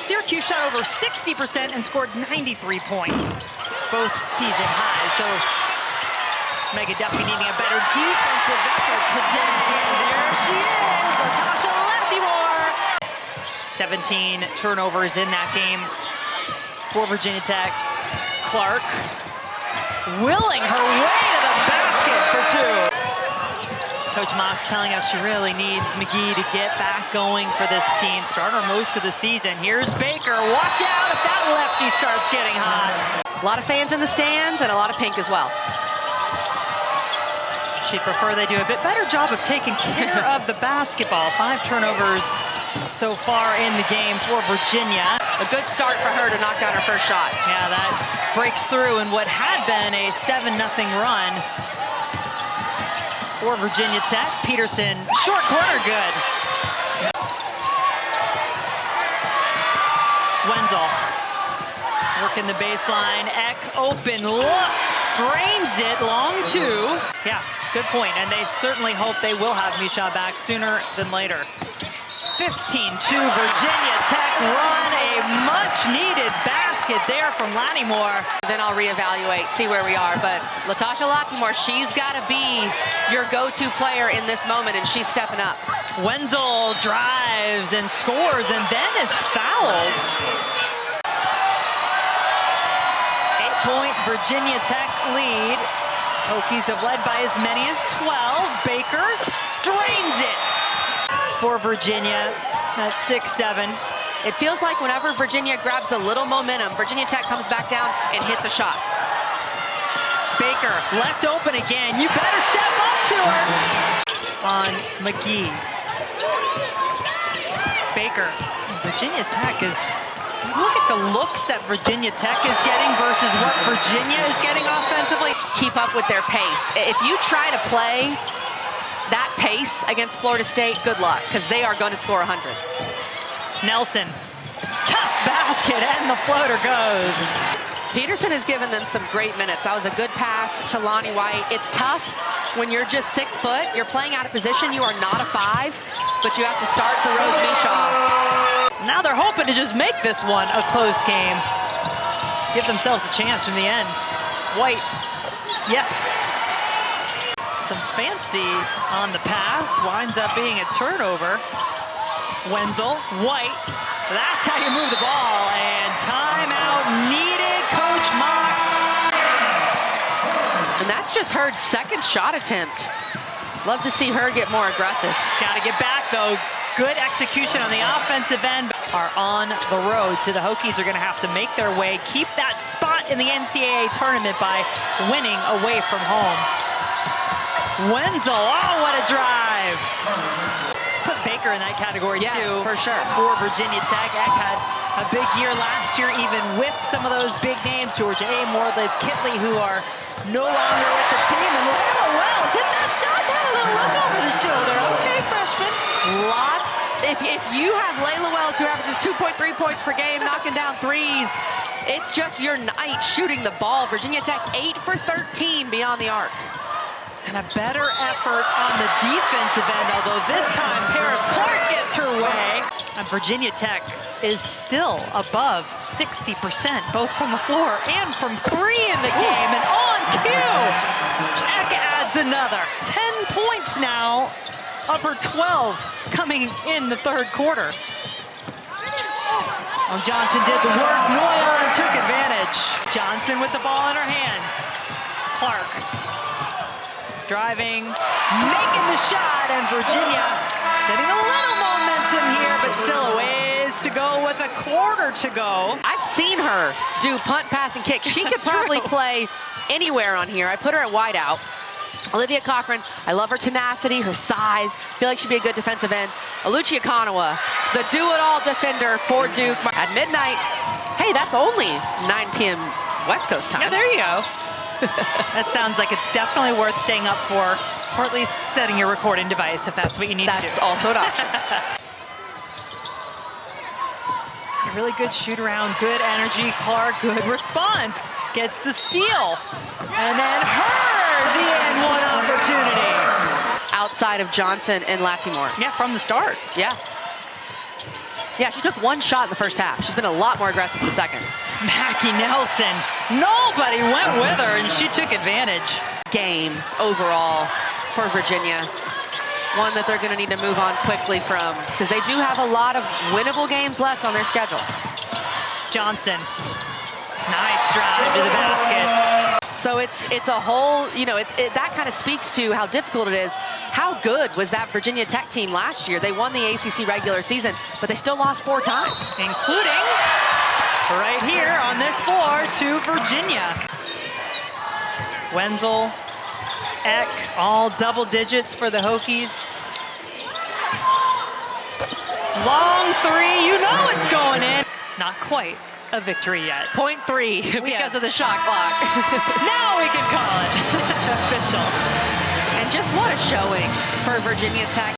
Syracuse shot over 60% and scored 93 points, both season highs. So Megan Duffy needing a better defensive effort today. And there she is, Latasha Lattimore. 17 turnovers in that game for Virginia Tech. Clark willing her way to the basket for two. Coach Mock's telling us she really needs McGee to get back going for this team. Starter most of the season. Here's Baker. Watch out if that lefty starts getting hot. A lot of fans in the stands and a lot of pink as well. She'd prefer they do a bit better job of taking care of the basketball. 5 turnovers so far in the game for Virginia. A good start for her to knock down her first shot. Yeah, that breaks through in what had been a 7-0 run for Virginia Tech. Peterson, short corner, good. Wenzel working the baseline. Eck open look, drains it, long two. Yeah, good point. And they certainly hope they will have Misha back sooner than later. 15-2 Virginia Tech run, a much-needed basket there from Lattimore. Then I'll reevaluate, see where we are. But Latasha Lattimore, she's got to be your go-to player in this moment, and she's stepping up. Wenzel drives and scores and then is fouled. 8-point Virginia Tech lead. Hokies have led by as many as 12. Baker drains it for Virginia at 6-7. It feels like whenever Virginia grabs a little momentum, Virginia Tech comes back down and hits a shot. Baker left open again. You better step up to her. On McGee. Baker. Virginia Tech is, look at the looks that Virginia Tech is getting versus what Virginia is getting offensively. Keep up with their pace. If you try to play that pace against Florida State, good luck, because they are going to score 100. Nelson, tough basket, and the floater goes. Peterson has given them some great minutes. That was a good pass to Lonnie White. It's tough when you're just 6 foot. You're playing out of position. You are not a 5, but you have to start for Rose Misha. Now they're hoping to just make this one a close game. Give themselves a chance in the end. White, yes. Some fancy on the pass, winds up being a turnover. Wenzel, White, that's how you move the ball, and timeout needed, Coach Mox. And that's just her second shot attempt. Love to see her get more aggressive. Got to get back, though. Good execution on the offensive end. Are on the road, so the Hokies are going to have to make their way, keep that spot in the NCAA tournament by winning away from home. Wenzel, oh, what a drive. Put Baker in that category, yes, too. For sure. For Virginia Tech. Eck had a big year last year, even with some of those big names. Georgia Amore, Liz Kitley, who are no longer with the team. And Layla Wells hit that shot. That a little look over the shoulder. Okay, freshman. Lots. If you have Layla Wells, who averages 2.3 points per game, knocking down threes, it's just your night shooting the ball. Virginia Tech 8 for 13 beyond the arc. And a better effort on the defensive end, although this time Paris Clark gets her way. And Virginia Tech is still above 60%, both from the floor and from 3 in the game. And on cue, Eck adds another. 10 points now of her 12 coming in the third quarter. Well, Johnson did the work. Noyon took advantage. Johnson with the ball in her hands. Clark driving, making the shot, and Virginia getting a little momentum here, but still a ways to go with a quarter to go. I've seen her do punt, pass, and kick. She could probably play anywhere on here. I put her at wideout. Olivia Cochran, I love her tenacity, her size. Feel like she'd be a good defensive end. Alucia Kanawa, the do-it-all defender for Duke. At midnight, hey, that's only 9 p.m. West Coast time. Yeah, there you go. That sounds like it's definitely worth staying up for, or at least setting your recording device if that's what you need to do. That's also an option. A really good shoot around, good energy. Clark, good response. Gets the steal. And then the N1 opportunity. Outside of Johnson and Lattimore. Yeah, from the start. Yeah. Yeah, she took one shot in the first half. She's been a lot more aggressive in the second. Mackie Nelson, nobody went with her, and she took advantage. Game overall for Virginia. One that they're going to need to move on quickly from, because they do have a lot of winnable games left on their schedule. Johnson, nice drive to the basket. So it's a whole, you know, that kind of speaks to how difficult it is. How good was that Virginia Tech team last year? They won the ACC regular season, but they still lost 4 times. Including right here on this floor to Virginia. Wenzel, Eck, all double digits for the Hokies. Long three, you know it's going in. Not quite a victory yet. .3 because of the shot clock. Now we can call it official. And just what a showing for Virginia Tech.